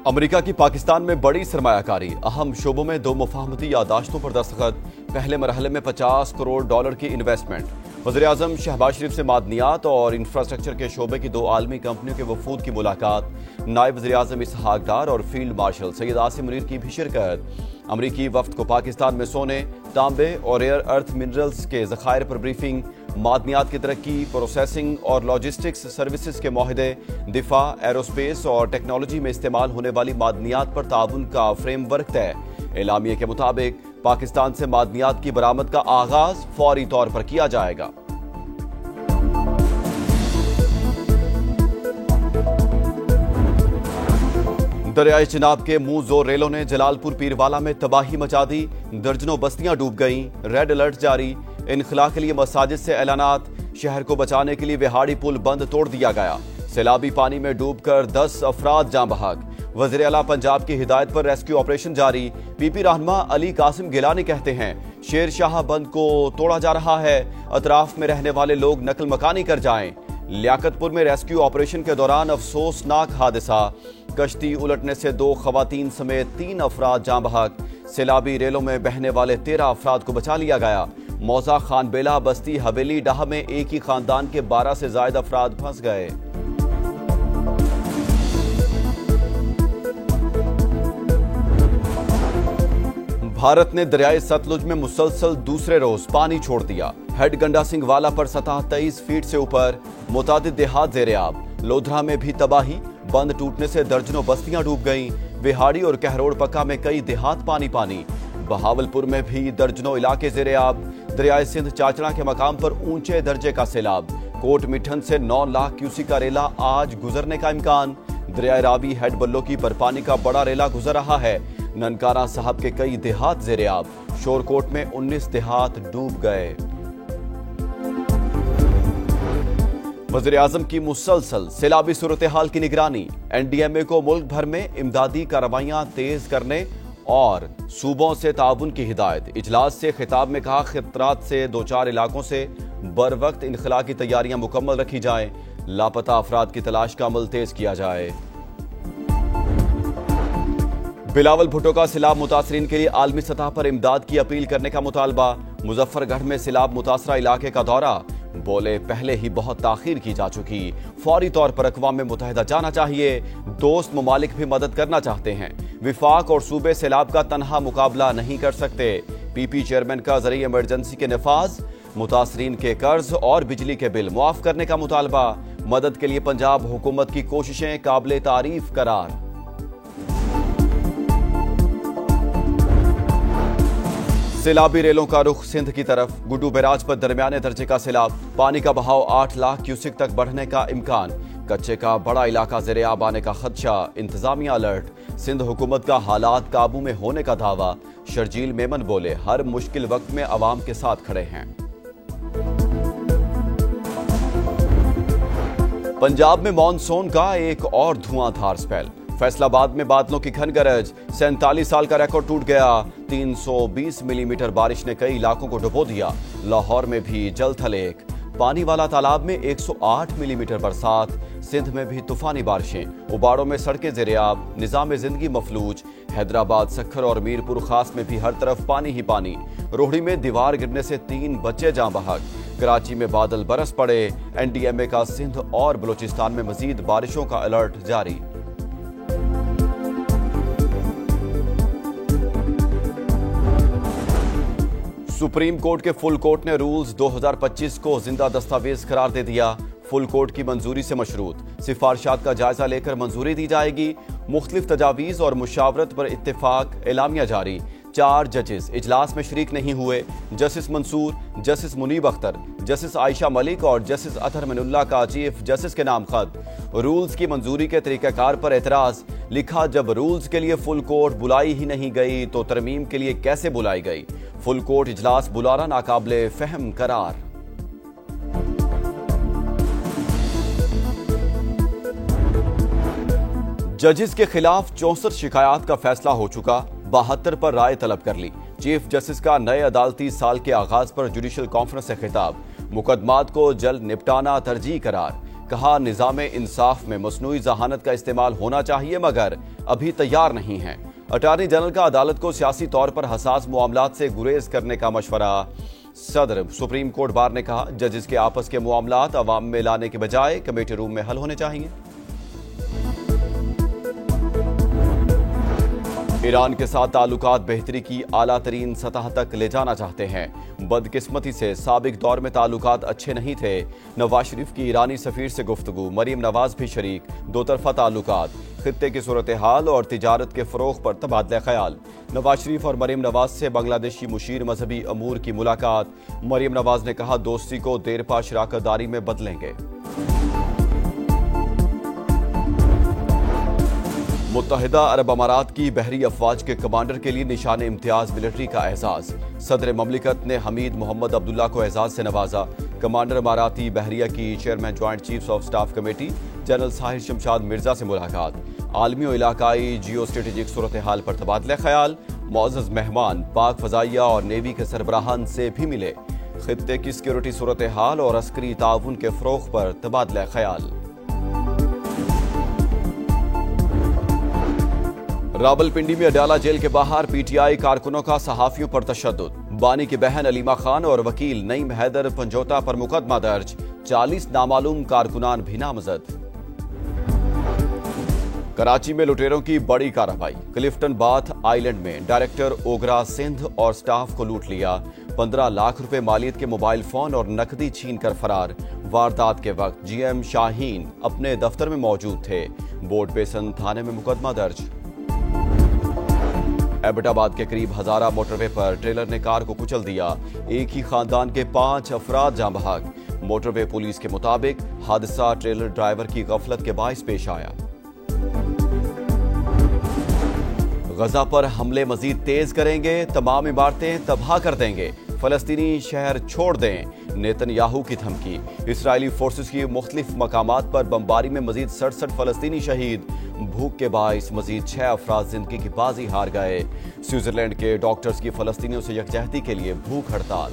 America की पाकिस्तान में बड़ी सरमायाकारी, अहम शोबों में 2 मुफाहमती यादाश्तों पर दस्तखत। पहले मरहले में $50 करोड़ की इन्वेस्टमेंट। वज़ीर-ए-आज़म शहबाज शरीफ से मादनियात और इंफ्रास्ट्रक्चर के शोबे की 2 आलमी कंपनियों के वफूद की मुलाकात। नायब वज़ीर-ए-आज़म इसहाक डार और फील्ड मार्शल सैयद आसिम मुनीर की भी शिरकत। अमरीकी वफ्द को पाकिस्तान में सोने, तांबे और रेयर अर्थ मिनरल्स के ज़खायर पर ब्रीफिंग। मादनियात की तरक्की, प्रोसेसिंग और लॉजिस्टिक्स सर्विसेज के मुआहदे, दिफा, एरोस्पेस और टेक्नोलॉजी में इस्तेमाल होने वाली मादनियात पर ताउन का फ्रेमवर्क तय। एलामिया के मुताबिक पाकिस्तान से मादनियात की बरामद का आगाज फौरी तौर पर किया जाएगा। दरियाए चिनाब के मुंह जोर रेलों ने जलालपुर पीरवाला में तबाही मचा दी। दर्जनों बस्तियां डूब गईं। रेड अलर्ट जारी। इनखला के लिए मसाजिद से ऐलानात। शहर को बचाने के लिए विहाड़ी पुल बंद तोड़ दिया गया। सैलाबी पानी में डूबकर 10 अफराद जाँ बहक। वज़ीर आला पंजाब की हिदायत पर रेस्क्यू ऑपरेशन जारी। पीपी रहनुमा अली कासिम गिलानी कहते हैं, शेर शाह बंद को तोड़ा जा रहा है। अतराफ में रहने वाले लोग नकल मकानी कर जाएं। लियाकतपुर में रेस्क्यू ऑपरेशन के दौरान अफसोसनाक हादसा। कश्ती उलटने से 2 खवातीन समेत 3 अफराद जाँ बहक। सैलाबी रेलों में बहने वाले 13 अफराद को बचा लिया गया। मौजा खान बेला बस्ती हवेली डाह में एक ही खानदान के 12 से ज्यादा अफराद फंस गए। भारत ने दरियाए सतलुज में मुसलसल दूसरे रोज पानी छोड़ दिया। हेड गंडा सिंह वाला पर सतह 23 फीट से ऊपर। मुतादिद देहात ज़ेर-ए-आब। लोधरा में भी तबाही। बंद टूटने से दर्जनों बस्तियां डूब गईं। विहाड़ी और कहरोड़ पक्का में कई देहात पानी पानी। बहावलपुर में भी दर्जनों इलाके ज़ेर-ए-आब। दरियाए सिंध चाचड़ा के मकाम पर ऊंचे दर्जे का सैलाब। कोट मिठन से 9 लाख क्यूसिक का रेला आज गुजरने का इम्कान। दरियाए रावी हेड बल्लो की पर पानी का बड़ा रेला गुजर रहा है। ननकाना साहब के कई देहात ज़ेर-ए-आब। शोरकोट में 19 देहात डूब गए। वज़ीर-ए-आज़म की मुसलसल सैलाबी सूरत हाल की निगरानी। NDMA को मुल्क भर में इमदादी कार्रवाइयां तेज करने और सूबों से ताउन की हिदायत। इजलास से खिताब में कहा, खतरात से 2-4 इलाकों से बर वक्त इनखला की तैयारियां मुकम्मल रखी जाएं। लापता अफराद की तलाश का अमल तेज किया जाए। बिलावल भुट्टो का सैलाब मुतासरीन के लिए आलमी सतह पर इमदाद की अपील करने का मुतालबा। मुजफ्फरगढ़ में सैलाब मुतासरा इलाके का दौरा। बोले, पहले ही बहुत ताखीर की जा चुकी। फौरी तौर पर अक़वाम मुत्तहिदा जाना चाहिए। दोस्त ममालिक भी मदद करना चाहते हैं। विफाक और सूबे सैलाब का तनहा मुकाबला नहीं कर सकते। PP चेयरमैन का ज़रिए इमरजेंसी के नफाज। मुतासरीन के कर्ज और बिजली के बिल मुआफ करने का मुतालबा। मदद के लिए पंजाब हुकूमत की कोशिशें काबिले तारीफ करार। सैलाबी रेलों का रुख सिंध की तरफ। गुड्डू बैराज पर दरमियाने दर्जे का सैलाब। पानी का बहाव 8 लाख क्यूसिक तक बढ़ने का इम्कान। कच्चे का बड़ा इलाका ज़ेर-ए-आब आने का खदशा। इंतजामिया अलर्ट। सिंध हुकूमत का हालात काबू में होने का दावा। शर्जील मेमन बोले, हर मुश्किल वक्त में अवाम के साथ खड़े हैं। पंजाब में मॉनसून का एक और धुआंधार स्पेल। फैसलाबाद में बादलों की घन गरज। 47 साल का रिकॉर्ड टूट गया। 320 मिलीमीटर बारिश ने कई इलाकों को डुबो दिया। लाहौर में भी जल थलेक। पानी वाला तालाब में 108 मिलीमीटर बरसात। सिंध में भी तूफानी बारिशें। उबाड़ों में सड़कें ज़ेर-ए-आब। निज़ाम जिंदगी मफलूज। हैदराबाद, सखर और मीरपुर खास में भी हर तरफ पानी ही पानी। रोहड़ी में दीवार गिरने से 3 बच्चे जाँ बहक। कराची में बादल बरस पड़े। NDMA का सिंध और बलूचिस्तान में मजीद बारिशों का अलर्ट जारी। सुप्रीम कोर्ट के फुल कोर्ट ने रूल्स 2025 को जिंदा दस्तावेज करार दे दिया। फुल कोर्ट की मंजूरी से मशरूत। सिफारिशात का जायजा लेकर मंजूरी दी जाएगी। मुख्तलिफ तजावीज़ और मुशावरत पर इत्तेफाक। एलामिया जारी। 4 जजेस इजलास में शरीक नहीं हुए। Justice Mansoor, justice Munib Akhtar, justice Ayesha Malik और जस्टिस अतहर मिनुल्लाह का चीफ जस्टिस के नाम खत। रूल्स की मंजूरी के तरीकाकार पर एतराज। लिखा, जब रूल्स के लिए फुल कोर्ट बुलाई ही नहीं गई तो तरमीम के लिए कैसे बुलाई गई। फुल कोर्ट इजलास बुलाना नाकाबिले फहम करार। जजेस के खिलाफ 64 शिकायत का फैसला हो चुका। 72 पर राय तलब कर ली। चीफ जस्टिस का नए अदालती साल के आगाज पर जुडिशल कॉन्फ्रेंस से खिताब। मुकदमात को जल्द निपटाना तरजीह करार। कहा, निजाम इंसाफ में मसनूई जहानत का इस्तेमाल होना चाहिए मगर अभी तैयार नहीं है। अटॉर्नी जनरल का अदालत को सियासी तौर पर हसास मामलात से गुरेज करने का मशवरा। सदर सुप्रीम कोर्ट बार ने कहा, जजेस के आपस के मामलात अवाम में लाने के बजाय कमेटी रूम में हल होने चाहिए। ईरान के साथ ताल्लुकात बेहतरी की आला तरीन सतह तक ले जाना चाहते हैं। बदकिस्मती से साबिक दौर में ताल्लुकात अच्छे नहीं थे। नवाज शरीफ की ईरानी सफीर से गुफ्तगू, मरीम नवाज भी शरीक। दो तरफा ताल्लुकात, खित्ते की सूरत हाल और तिजारत के फरोग पर तबादला ख्याल। नवाज शरीफ और मरीम नवाज से बांग्लादेशी मुशीर मजहबी अमूर की मुलाकात। मरीम नवाज ने कहा, दोस्ती को देरपा शराकतदारी में बदलेंगे। मुत्तहिदा अरब अमारात की बहरी अफवाज के कमांडर के लिए निशान इम्तियाज मिलिट्री का एजाज। सदर ममलिकत ने हमीद मोहम्मद अब्दुल्ला को एजाज से नवाजा। कमांडर अमाराती बहरिया की chairman joint chiefs of staff committee general Sahir Shamshad Mirza से मुलाकात। आलमी और इलाकाई जियो स्ट्रेटेजिक सूरत हाल पर तबादला ख्याल। मुअज़्ज़ज़ मेहमान पाक फजाइया और नेवी के सरबराहान से भी मिले। खित्ते की सिक्योरिटी सूरत हाल और अस्करी ताउन के फरोग पर तबादला ख्याल। रावलपिंडी में अडाला जेल के बाहर पीटीआई कारकुनों का सहाफियों पर तशद्दुद। बानी की बहन अलीमा खान और वकील नईम हैदर पंजोता पर मुकदमा दर्ज। 40 नामालूम कारकुनान भी नामजद। कराची में लुटेरों की बड़ी कार्रवाई। क्लिफ्टन बाथ आइलैंड में डायरेक्टर ओगरा सिंध और स्टाफ को लूट लिया। 15 लाख रुपए मालियत के मोबाइल फोन और नकदी छीन कर फरार। वारदात के वक्त जीएम शाहीन अपने दफ्तर में मौजूद थे। बोर्ड बेसन थाने में मुकदमा दर्ज। एबटाबाद के करीब हजारा मोटरवे पर ट्रेलर ने कार को कुचल दिया। एक ही खानदान के 5 अफराद जाँ बहक। मोटरवे पुलिस के मुताबिक हादसा ट्रेलर ड्राइवर की गफलत के बाइस पेश आया। गजा पर हमले मजीद तेज करेंगे, तमाम इमारतें तबाह कर देंगे, फलस्तीनी शहर छोड़ दें, नेतन्याहू की धमकी। इस्राएली फोर्सेस की मुख्तलिफ मकामात पर बमबारी में मजीद 67 फलस्तीनी शहीद। भूख के बाइस मजीद 6 अफराद जिंदगी की बाजी हार गए। स्विट्जरलैंड के डॉक्टर्स की फलस्तीनियों से यकजहती के लिए भूख हड़ताल।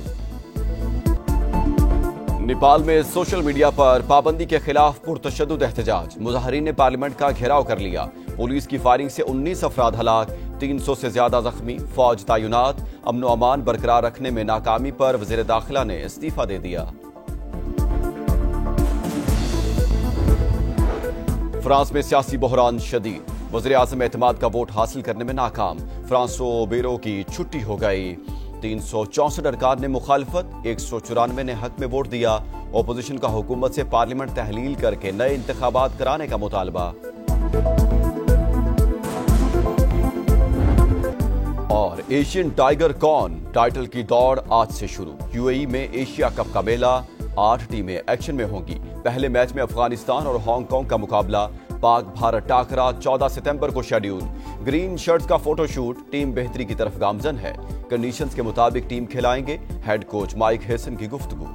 नेपाल में सोशल मीडिया पर पाबंदी के खिलाफ पुरतशद्दुद एहतजाज। मुजाहिरीन ने पार्लियामेंट का घेराव कर लिया। पुलिस की फायरिंग से 19 अफराद हलाक, 300 से ज्यादा जख्मी। फौज तैनात। अमन अमान बरकरार रखने में नाकामी पर वजीर दाखिला ने इस्तीफा दे दिया। फ्रांस में सियासी बहरान शदीद। वज़ीर आज़म एतमाद का वोट हासिल करने में नाकाम। फ्रांसो बेरो की छुट्टी हो गई। 364 अरकान ने मुखालफत, 194 ने हक में वोट दिया। ओपोजिशन का हुकूमत से पार्लियामेंट तहलील करके नए इंतखाबात कराने का मुतालबा। और एशियन टाइगर कौन टाइटल की दौड़ आज से शुरू। यूएई में एशिया कप का मेला। 8 टीमें एक्शन में होंगी। पहले मैच में अफगानिस्तान और हांगकांग का मुकाबला। पाक भारत टाकरा 14 सितंबर को शेड्यूल। ग्रीन शर्ट्स का फोटोशूट। टीम बेहतरी की तरफ गामजन है। कंडीशंस के मुताबिक टीम खिलाएंगे। हेड कोच माइक हेसन की गुफ्तगू।